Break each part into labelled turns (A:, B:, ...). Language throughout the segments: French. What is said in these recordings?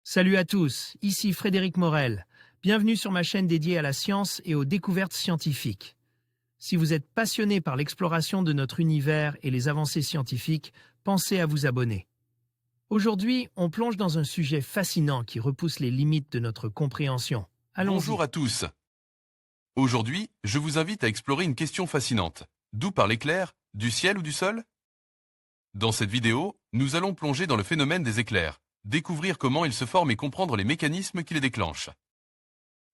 A: Salut à tous, ici Frédéric Morel. Bienvenue sur ma chaîne dédiée à la science et aux découvertes scientifiques. Si vous êtes passionné par l'exploration de notre univers et les avancées scientifiques, pensez à vous abonner. Aujourd'hui, on plonge dans un sujet fascinant qui repousse les limites de notre compréhension.
B: Bonjour
A: Allons-y.
B: à tous. Aujourd'hui, je vous invite à explorer une question fascinante. D'où parle l'éclair? Du ciel ou du sol? Dans cette vidéo, nous allons plonger dans le phénomène des éclairs, découvrir comment ils se forment et comprendre les mécanismes qui les déclenchent.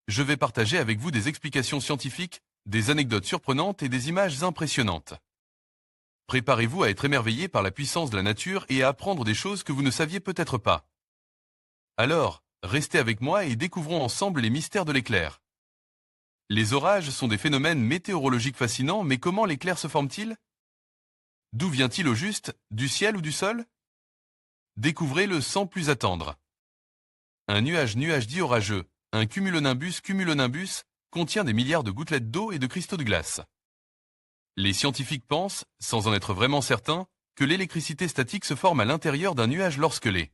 B: Je vais partager avec vous des explications scientifiques, des anecdotes surprenantes et des images impressionnantes. Préparez-vous à être émerveillé par la puissance de la nature et à apprendre des choses que vous ne saviez peut-être pas. Alors, restez avec moi et découvrons ensemble les mystères de l'éclair. Les orages sont des phénomènes météorologiques fascinants, mais comment l'éclair se forme-t-il? D'où vient-il au juste? Du ciel ou du sol? Découvrez-le sans plus attendre. Un nuage dit orageux, un cumulonimbus, contient des milliards de gouttelettes d'eau et de cristaux de glace. Les scientifiques pensent, sans en être vraiment certains, que l'électricité statique se forme à l'intérieur d'un nuage lorsque les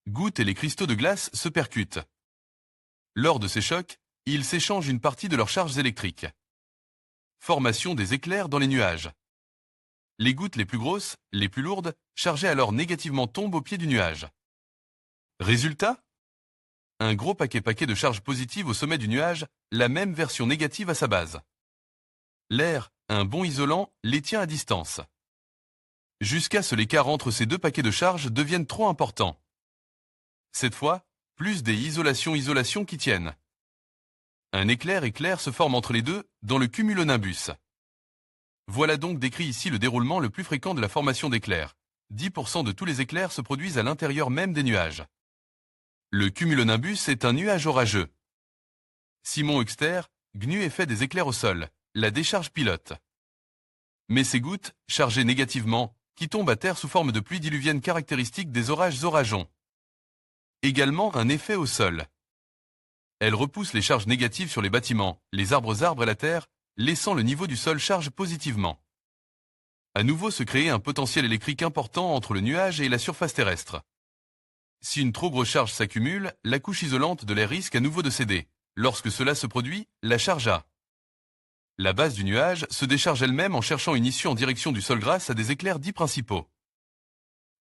B: gouttes et les cristaux de glace se percutent. Lors de ces chocs, ils s'échangent une partie de leurs charges électriques. Formation des éclairs dans les nuages. Les gouttes les plus grosses, les plus lourdes, chargées alors négativement tombent au pied du nuage. Résultat? Un gros paquet de charges positives au sommet du nuage, la même version négative à sa base. L'air, un bon isolant, les tient à distance. Jusqu'à ce l'écart entre ces deux paquets de charges devienne trop important. Cette fois, plus des isolations qui tiennent. Un éclair se forme entre les deux, dans le cumulonimbus. Voilà donc décrit ici le déroulement le plus fréquent de la formation d'éclairs. 10% de tous les éclairs se produisent à l'intérieur même des nuages. Le cumulonimbus est un nuage orageux. Simon Huxter, GNU effet des éclairs au sol, la décharge pilote. Mais ces gouttes, chargées négativement, qui tombent à terre sous forme de pluie diluvienne caractéristique des orages-orageons. Également un effet au sol. Elles repoussent les charges négatives sur les bâtiments, les arbres et la terre, laissant le niveau du sol charge positivement. À nouveau se crée un potentiel électrique important entre le nuage et la surface terrestre. Si une trop grosse charge s'accumule, la couche isolante de l'air risque à nouveau de céder. Lorsque cela se produit, la charge A. La base du nuage se décharge elle-même en cherchant une issue en direction du sol grâce à des éclairs dits principaux.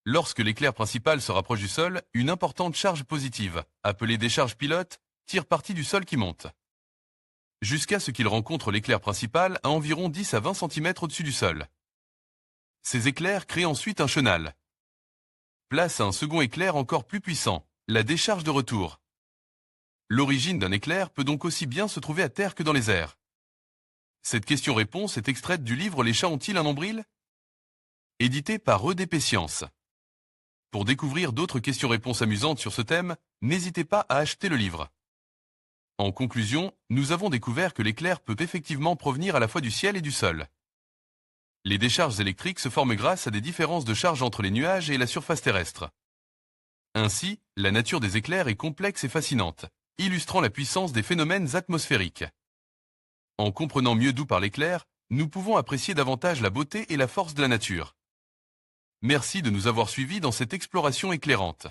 B: Lorsque l'éclair principal se rapproche du sol, une importante charge positive, appelée décharge pilote, tire parti du sol qui monte. Jusqu'à ce qu'il rencontre l'éclair principal à environ 10 à 20 cm au-dessus du sol. Ces éclairs créent ensuite un chenal. Place à un second éclair encore plus puissant, la décharge de retour. L'origine d'un éclair peut donc aussi bien se trouver à terre que dans les airs. Cette question-réponse est extraite du livre Les chats ont-ils un nombril? Édité par EDP Science. Pour découvrir d'autres questions-réponses amusantes sur ce thème, n'hésitez pas à acheter le livre. En conclusion, nous avons découvert que l'éclair peut effectivement provenir à la fois du ciel et du sol. Les décharges électriques se forment grâce à des différences de charge entre les nuages et la surface terrestre. Ainsi, la nature des éclairs est complexe et fascinante, illustrant la puissance des phénomènes atmosphériques. En comprenant mieux d'où parle l'éclair, nous pouvons apprécier davantage la beauté et la force de la nature. Merci de nous avoir suivis dans cette exploration éclairante.